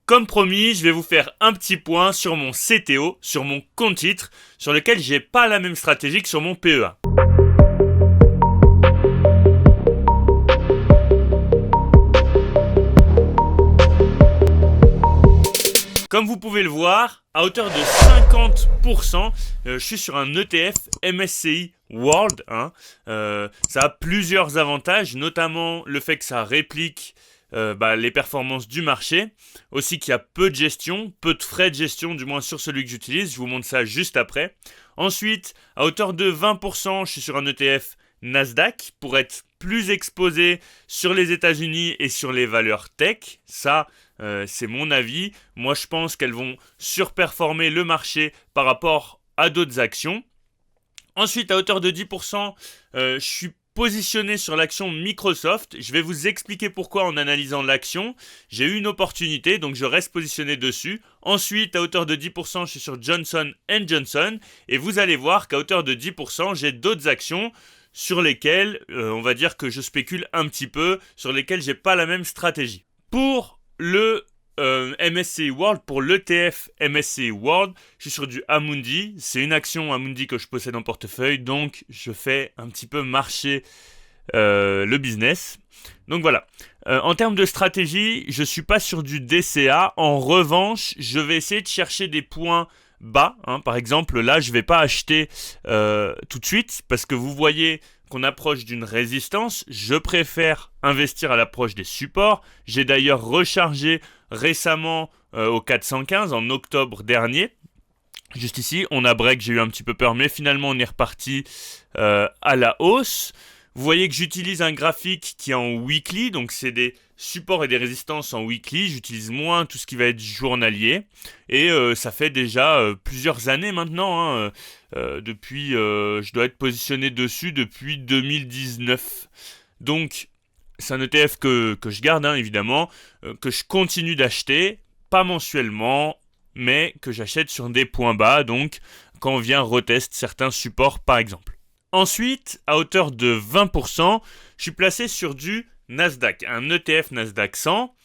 Comme promis, je vais vous faire un petit point sur mon CTO, sur mon compte titre, sur lequel j'ai pas la même stratégie que sur mon PEA. Comme vous pouvez le voir, à hauteur de 50%, je suis sur un ETF MSCI World. Ça a plusieurs avantages, notamment le fait que ça réplique les performances du marché. Aussi qu'il y a peu de gestion, peu de frais de gestion, du moins sur celui que j'utilise. Je vous montre ça juste après. Ensuite, à hauteur de 20%, je suis sur un ETF Nasdaq pour être plus exposé sur les États-Unis et sur les valeurs tech. Ça, c'est mon avis. Moi, je pense qu'elles vont surperformer le marché par rapport à d'autres actions. Ensuite, à hauteur de 10%, je suis positionné sur l'action Microsoft. Je vais vous expliquer pourquoi en analysant l'action. J'ai eu une opportunité, donc je reste positionné dessus. Ensuite, à hauteur de 10%, je suis sur Johnson & Johnson. Et vous allez voir qu'à hauteur de 10%, j'ai d'autres actions sur lesquelles, on va dire que je spécule un petit peu, sur lesquelles j'ai pas la même stratégie. Pour le MSCI World, pour l'ETF MSCI World, je suis sur du Amundi. C'est une action Amundi que je possède en portefeuille, donc je fais un petit peu marcher le business. Donc voilà. En termes de stratégie, je suis pas sur du DCA. En revanche, je vais essayer de chercher des points bas. Par exemple, là, je vais pas acheter tout de suite parce que vous voyez qu'on approche d'une résistance. Je préfère investir à l'approche des supports. J'ai d'ailleurs rechargé récemment au 415 en octobre dernier. Juste ici, on a break, j'ai eu un petit peu peur, mais finalement on est reparti à la hausse. Vous voyez que j'utilise un graphique qui est en weekly, donc c'est des supports et des résistances en weekly. J'utilise moins tout ce qui va être journalier. Et ça fait déjà plusieurs années maintenant. Depuis, je dois être positionné dessus depuis 2019. Donc, c'est un ETF que je garde, évidemment, que je continue d'acheter, pas mensuellement, mais que j'achète sur des points bas, donc quand on vient retester certains supports, par exemple. Ensuite, à hauteur de 20%, je suis placé sur du Nasdaq, un ETF Nasdaq 100.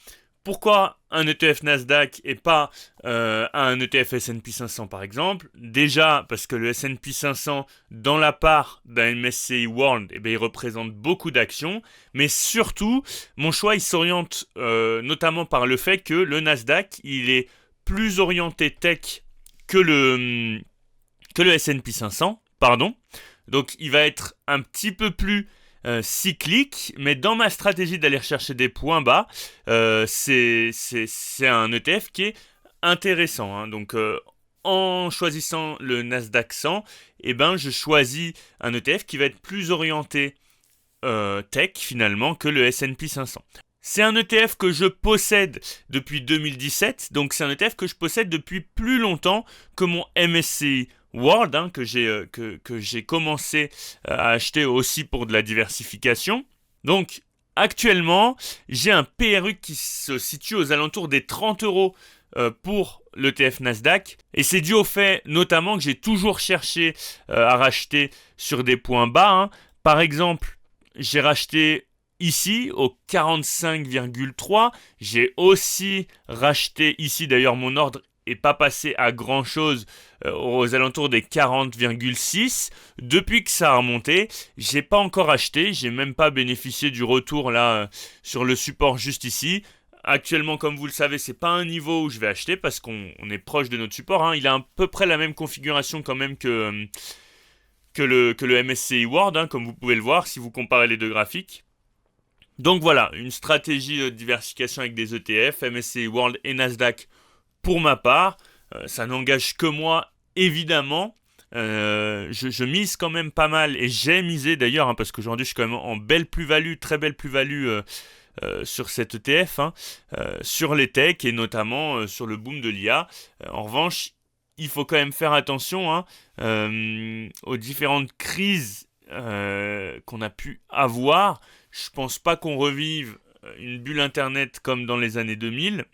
Pourquoi un ETF Nasdaq et pas un ETF S&P 500 par exemple? Déjà parce que le S&P 500, dans la part d'un MSCI World, il représente beaucoup d'actions. Mais surtout, mon choix il s'oriente notamment par le fait que le Nasdaq, il est plus orienté tech que le S&P 500, pardon. Donc il va être un petit peu plus cyclique, mais dans ma stratégie d'aller rechercher des points bas, c'est un ETF qui est intéressant. Donc en choisissant le Nasdaq 100, je choisis un ETF qui va être plus orienté tech finalement que le S&P 500. C'est un ETF que je possède depuis 2017, donc c'est un ETF que je possède depuis plus longtemps que mon MSCI World, que j'ai commencé à acheter aussi pour de la diversification. Donc actuellement, j'ai un PRU qui se situe aux alentours des 30 euros pour l'ETF Nasdaq. Et c'est dû au fait notamment que j'ai toujours cherché à racheter sur des points bas. Par exemple, j'ai racheté ici au 45,3. J'ai aussi racheté ici, d'ailleurs mon ordre n'est pas passé à grand chose aux alentours des 40,6. Depuis que ça a remonté, j'ai pas encore acheté, j'ai même pas bénéficié du retour là sur le support juste ici. Actuellement, comme vous le savez, c'est pas un niveau où je vais acheter parce qu'on est proche de notre support. Il a à peu près la même configuration quand même que le MSCI World, comme vous pouvez le voir si vous comparez les deux graphiques. Donc voilà, une stratégie de diversification avec des ETF, MSCI World et Nasdaq pour ma part. Ça n'engage que moi, évidemment. Je mise quand même pas mal et j'ai misé d'ailleurs, parce qu'aujourd'hui je suis quand même en belle plus-value, très belle plus-value sur cet ETF, sur les techs et notamment sur le boom de l'IA. En revanche, il faut quand même faire attention aux différentes crises qu'on a pu avoir. Je pense pas qu'on revive une bulle internet comme dans les années 2000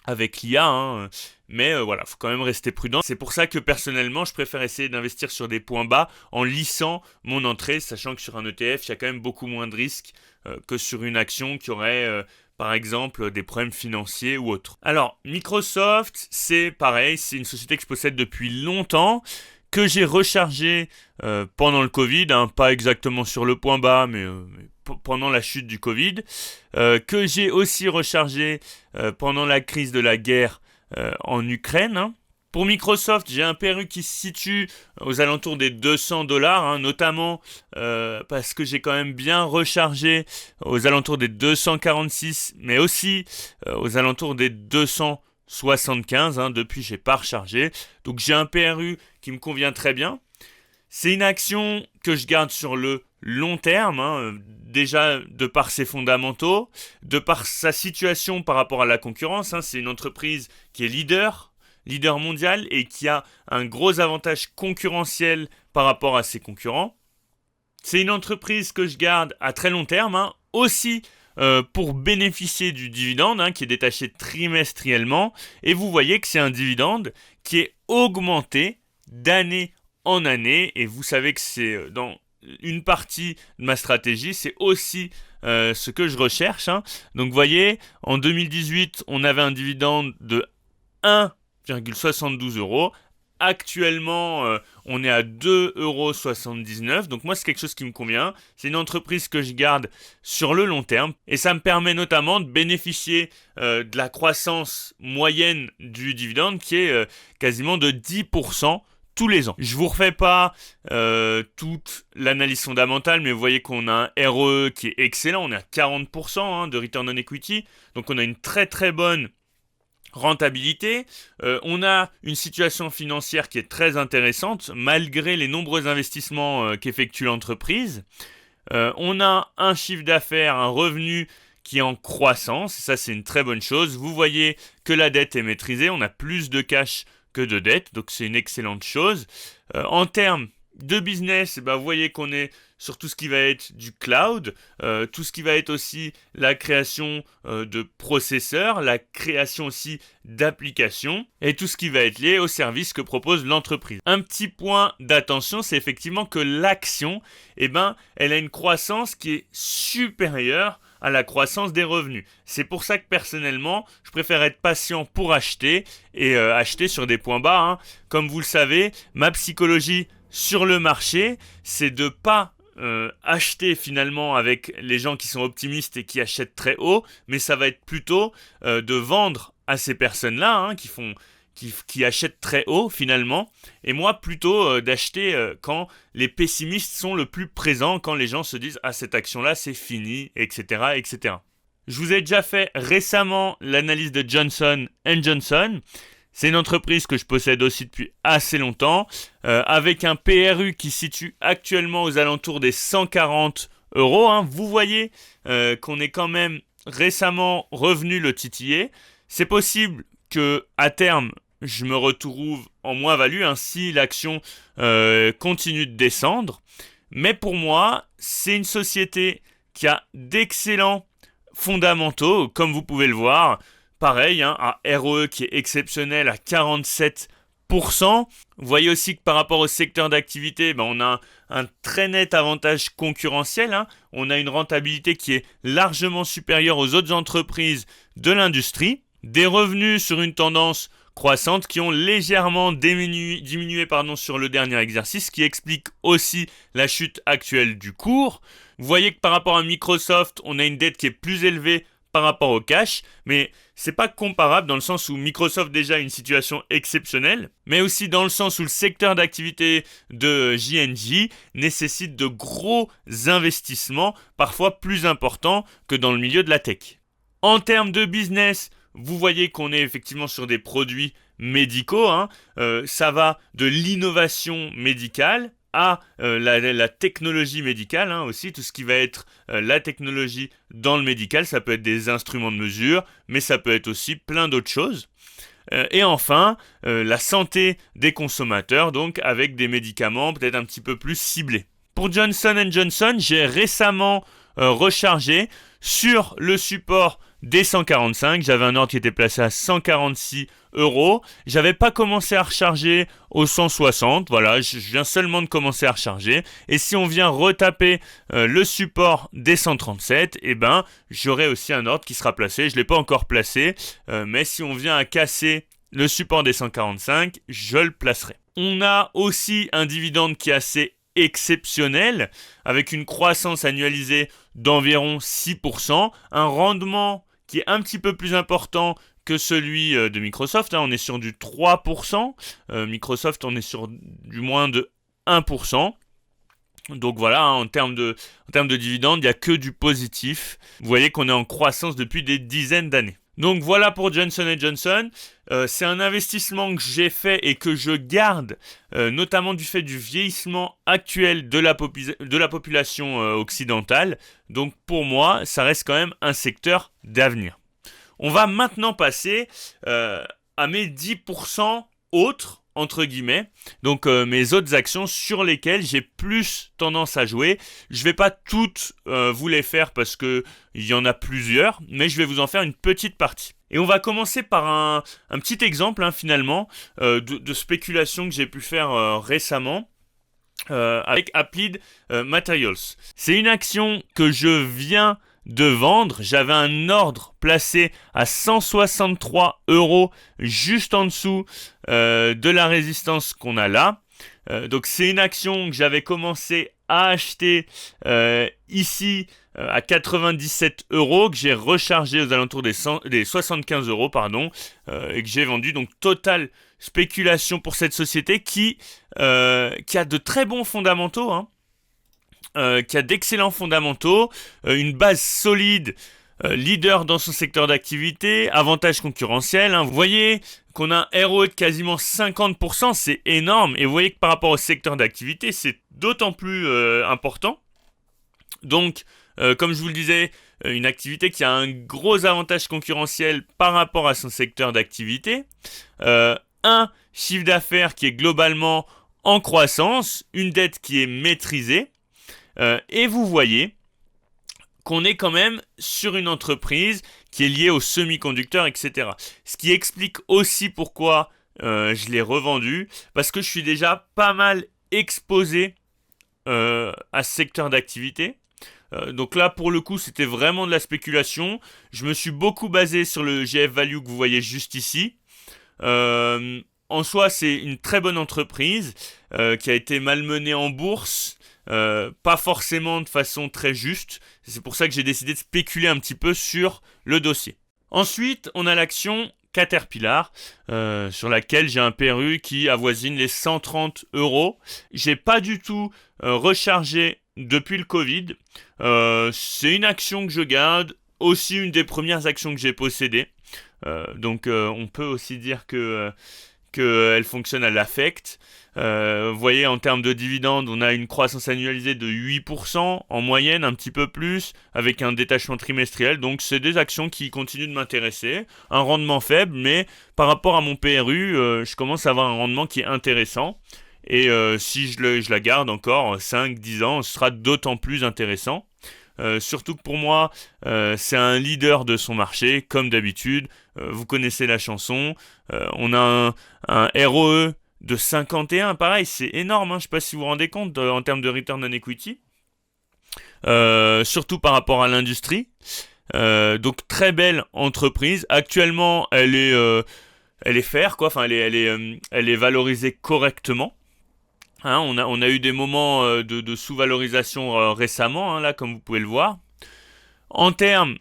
avec l'IA, mais voilà, faut quand même rester prudent. C'est pour ça que personnellement, je préfère essayer d'investir sur des points bas en lissant mon entrée, sachant que sur un ETF, il y a quand même beaucoup moins de risques que sur une action qui aurait par exemple des problèmes financiers ou autres. Alors, Microsoft, c'est pareil, c'est une société que je possède depuis longtemps, que j'ai rechargé pendant le Covid, pas exactement sur le point bas, mais pendant la chute du Covid, que j'ai aussi rechargé pendant la crise de la guerre en Ukraine. Pour Microsoft, j'ai un PRU qui se situe aux alentours des $200, notamment parce que j'ai quand même bien rechargé aux alentours des 246, mais aussi aux alentours des 275. Depuis, j'ai pas rechargé. Donc, j'ai un PRU qui me convient très bien. C'est une action que je garde sur le long terme, déjà de par ses fondamentaux, de par sa situation par rapport à la concurrence. C'est une entreprise qui est leader mondial et qui a un gros avantage concurrentiel par rapport à ses concurrents. C'est une entreprise que je garde à très long terme, aussi pour bénéficier du dividende qui est détaché trimestriellement. Et vous voyez que c'est un dividende qui est augmenté d'année en année. Et vous savez que c'est dans une partie de ma stratégie, c'est aussi ce que je recherche. Donc vous voyez, en 2018, on avait un dividende de 1,72 €. Actuellement, on est à 2,79 €. Donc moi, c'est quelque chose qui me convient. C'est une entreprise que je garde sur le long terme. Et ça me permet notamment de bénéficier de la croissance moyenne du dividende qui est quasiment de 10% tous les ans. Je ne vous refais pas toute l'analyse fondamentale, mais vous voyez qu'on a un ROE qui est excellent. On est à 40% de return on equity. Donc on a une très très bonne rentabilité. On a une situation financière qui est très intéressante malgré les nombreux investissements qu'effectue l'entreprise. On a un chiffre d'affaires, un revenu qui est en croissance, et ça c'est une très bonne chose. Vous voyez que la dette est maîtrisée, on a plus de cash que de dette, donc c'est une excellente chose. En termes de business, vous voyez qu'on est sur tout ce qui va être du cloud, tout ce qui va être aussi la création de processeurs, la création aussi d'applications et tout ce qui va être lié aux services que propose l'entreprise. Un petit point d'attention, c'est effectivement que l'action, elle a une croissance qui est supérieure à la croissance des revenus. C'est pour ça que personnellement, je préfère être patient pour acheter et acheter sur des points bas. Comme vous le savez, ma psychologie sur le marché, c'est de pas acheter finalement avec les gens qui sont optimistes et qui achètent très haut, mais ça va être plutôt de vendre à ces personnes-là qui achètent très haut finalement, et moi plutôt d'acheter quand les pessimistes sont le plus présents, quand les gens se disent « Ah, cette action-là, c'est fini », etc., etc. Je vous ai déjà fait récemment l'analyse de Johnson & Johnson. C'est une entreprise que je possède aussi depuis assez longtemps, avec un PRU qui se situe actuellement aux alentours des 140 €. Vous voyez qu'on est quand même récemment revenu le titiller. C'est possible que à terme, je me retrouve en moins-value si l'action continue de descendre. Mais pour moi, c'est une société qui a d'excellents fondamentaux, comme vous pouvez le voir. Pareil, un ROE qui est exceptionnel à 47%. Vous voyez aussi que par rapport au secteur d'activité, on a un très net avantage concurrentiel. On a une rentabilité qui est largement supérieure aux autres entreprises de l'industrie. Des revenus sur une tendance croissante qui ont légèrement diminué sur le dernier exercice, ce qui explique aussi la chute actuelle du cours. Vous voyez que par rapport à Microsoft, on a une dette qui est plus élevée par rapport au cash, mais c'est pas comparable dans le sens où Microsoft déjà a une situation exceptionnelle, mais aussi dans le sens où le secteur d'activité de J&J nécessite de gros investissements, parfois plus importants que dans le milieu de la tech. En termes de business, vous voyez qu'on est effectivement sur des produits médicaux, ça va de l'innovation médicale à la technologie médicale aussi, tout ce qui va être la technologie dans le médical, ça peut être des instruments de mesure, mais ça peut être aussi plein d'autres choses. Et enfin, la santé des consommateurs, donc avec des médicaments peut-être un petit peu plus ciblés. Pour Johnson & Johnson, j'ai récemment rechargé sur le support des 145. J'avais un ordre qui était placé à 146 euros. J'avais pas commencé à recharger au 160. Voilà, je viens seulement de commencer à recharger. Et si on vient retaper le support des 137, eh ben, j'aurai aussi un ordre qui sera placé. Je l'ai pas encore placé, mais si on vient à casser le support des 145, je le placerai. On a aussi un dividende qui est assez exceptionnel, avec une croissance annualisée d'environ 6%, un rendement qui est un petit peu plus important que celui de Microsoft, on est sur du 3%, Microsoft on est sur du moins de 1%. Donc voilà, en termes de dividendes, il n'y a que du positif. Vous voyez qu'on est en croissance depuis des dizaines d'années. Donc voilà pour Johnson & Johnson. C'est un investissement que j'ai fait et que je garde, notamment du fait du vieillissement actuel de la population occidentale. Donc pour moi, ça reste quand même un secteur d'avenir. On va maintenant passer à mes 10% autres, entre guillemets, donc mes autres actions sur lesquelles j'ai plus tendance à jouer. Je ne vais pas toutes vous les faire parce qu'il y en a plusieurs, mais je vais vous en faire une petite partie. Et on va commencer par un petit exemple finalement de spéculation que j'ai pu faire récemment. Avec Applied Materials. C'est une action que je viens de vendre. J'avais un ordre placé à 163 euros juste en dessous de la résistance qu'on a là. Donc c'est une action que j'avais commencé à acheter ici à 97 euros, que j'ai rechargé aux alentours des 75 euros, et que j'ai vendu. Donc totale spéculation pour cette société qui a de très bons fondamentaux, qui a d'excellents fondamentaux, une base solide, leader dans son secteur d'activité, avantage concurrentiel. Vous voyez qu'on a un ROE de quasiment 50%, c'est énorme. Et vous voyez que par rapport au secteur d'activité, c'est d'autant plus important. Donc, comme je vous le disais, une activité qui a un gros avantage concurrentiel par rapport à son secteur d'activité. Un chiffre d'affaires qui est globalement en croissance, une dette qui est maîtrisée. Et vous voyez qu'on est quand même sur une entreprise qui est liée aux semi-conducteurs, etc. Ce qui explique aussi pourquoi je l'ai revendu, parce que je suis déjà pas mal exposé à ce secteur d'activité. Donc là, pour le coup, c'était vraiment de la spéculation. Je me suis beaucoup basé sur le GF Value que vous voyez juste ici. En soi, c'est une très bonne entreprise qui a été malmenée en bourse. Pas forcément de façon très juste. C'est pour ça que j'ai décidé de spéculer un petit peu sur le dossier. Ensuite, on a l'action Caterpillar, sur laquelle j'ai un PRU qui avoisine les 130 euros. J'ai pas du tout rechargé depuis le Covid. C'est une action que je garde, aussi une des premières actions que j'ai possédées. Donc on peut aussi dire qu'elle fonctionne à l'affect. Vous voyez, en termes de dividendes, on a une croissance annualisée de 8% en moyenne, un petit peu plus, avec un détachement trimestriel. Donc c'est des actions qui continuent de m'intéresser. Un rendement faible, mais par rapport à mon PRU, je commence à avoir un rendement qui est intéressant. Et si je la garde encore 5-10 ans, ce sera d'autant plus intéressant. Surtout que pour moi, c'est un leader de son marché, comme d'habitude. Vous connaissez la chanson. On a un ROE de 51, pareil, c'est énorme. Je ne sais pas si vous vous rendez compte en termes de return on equity. Surtout par rapport à l'industrie. Donc très belle entreprise. Actuellement, elle est fair, quoi. Enfin, elle est valorisée correctement. On a eu des moments de sous-valorisation récemment, là, comme vous pouvez le voir. En termes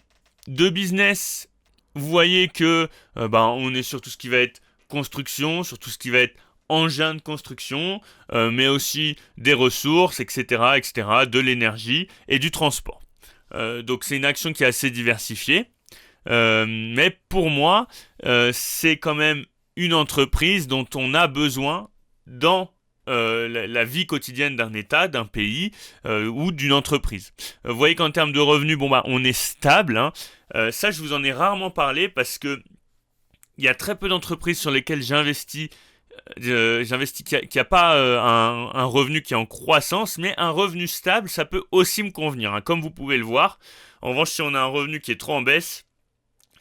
de business, vous voyez que on est sur tout ce qui va être construction, sur tout ce qui va être engin de construction, mais aussi des ressources, etc., de l'énergie et du transport. Donc c'est une action qui est assez diversifiée. Mais pour moi, c'est quand même une entreprise dont on a besoin dans la vie quotidienne d'un État, d'un pays ou d'une entreprise. Vous voyez qu'en termes de revenus, on est stable. Ça, je vous en ai rarement parlé parce que il y a très peu d'entreprises sur lesquelles j'investis qui a pas un revenu qui est en croissance, mais un revenu stable, ça peut aussi me convenir. Comme vous pouvez le voir. En revanche, si on a un revenu qui est trop en baisse,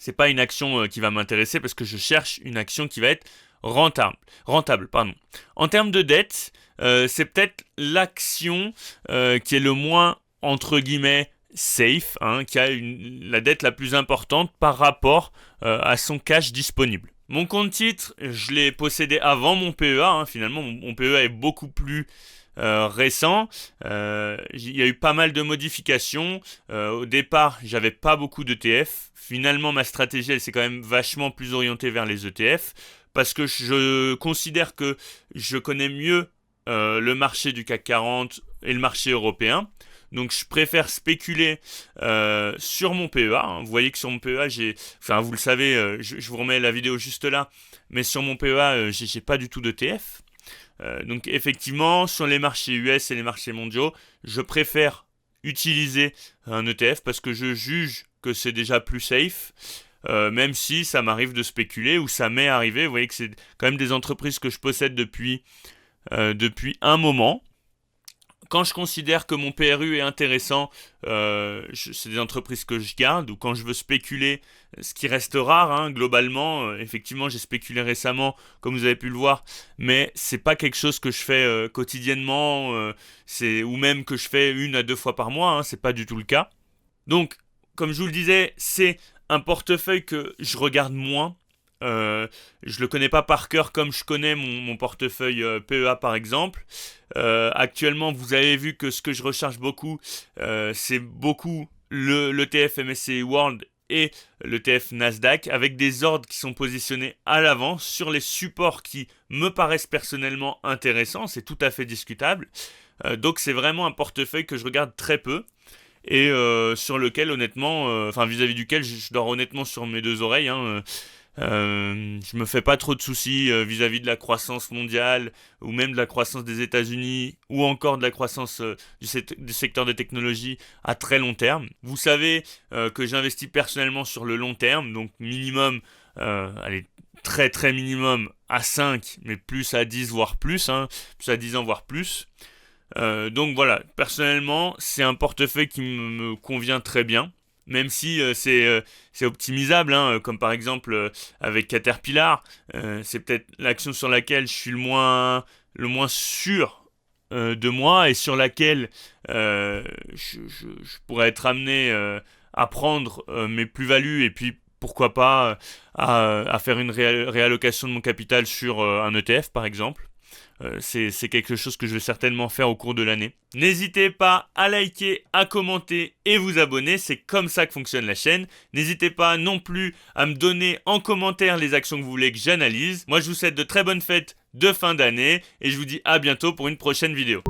c'est pas une action qui va m'intéresser parce que je cherche une action qui va être rentable. En termes de dette, c'est peut-être l'action qui est le moins, entre guillemets, safe, qui a la dette la plus importante par rapport à son cash disponible. Mon compte titre, je l'ai possédé avant mon PEA, finalement mon PEA est beaucoup plus récent. Il y a eu pas mal de modifications. Au départ, j'avais pas beaucoup d'ETF. Finalement, ma stratégie, elle s'est quand même vachement plus orientée vers les ETF parce que je considère que je connais mieux le marché du CAC 40 et le marché européen. Donc je préfère spéculer sur mon PEA. Vous voyez que sur mon PEA, vous le savez, je vous remets la vidéo juste là, mais sur mon PEA, j'ai pas du tout d'ETF. Donc effectivement, sur les marchés US et les marchés mondiaux, je préfère utiliser un ETF parce que je juge que c'est déjà plus safe. Même si ça m'arrive de spéculer ou ça m'est arrivé. Vous voyez que c'est quand même des entreprises que je possède depuis un moment. Quand je considère que mon PRU est intéressant, c'est des entreprises que je garde, ou quand je veux spéculer, ce qui reste rare, globalement. Effectivement, j'ai spéculé récemment, comme vous avez pu le voir, mais c'est pas quelque chose que je fais quotidiennement, ou même que je fais 1 à 2 fois par mois, c'est pas du tout le cas. Donc, comme je vous le disais, c'est un portefeuille que je regarde moins. Je le connais pas par cœur comme je connais mon portefeuille PEA par exemple. Actuellement, vous avez vu que ce que je recherche beaucoup, c'est beaucoup l'ETF MSCI World et l'ETF Nasdaq avec des ordres qui sont positionnés à l'avant sur les supports qui me paraissent personnellement intéressants. C'est tout à fait discutable. Donc c'est vraiment un portefeuille que je regarde très peu. Et sur lequel honnêtement, vis-à-vis duquel je dors honnêtement sur mes 2 oreilles. Je me fais pas trop de soucis vis-à-vis de la croissance mondiale ou même de la croissance des États-Unis ou encore de la croissance du secteur des technologies à très long terme. Vous savez que j'investis personnellement sur le long terme, donc minimum, très très minimum à 5, mais plus à 10 voire plus, plus à 10 ans voire plus. Donc voilà, personnellement, c'est un portefeuille qui me convient très bien. Même si c'est optimisable, comme par exemple avec Caterpillar, c'est peut-être l'action sur laquelle je suis le moins sûr de moi et sur laquelle je pourrais être amené à prendre mes plus-values et puis pourquoi pas à faire une réallocation de mon capital sur un ETF par exemple. C'est quelque chose que je vais certainement faire au cours de l'année. N'hésitez pas à liker, à commenter et vous abonner, c'est comme ça que fonctionne la chaîne. N'hésitez pas non plus à me donner en commentaire les actions que vous voulez que j'analyse. Moi je vous souhaite de très bonnes fêtes de fin d'année et je vous dis à bientôt pour une prochaine vidéo.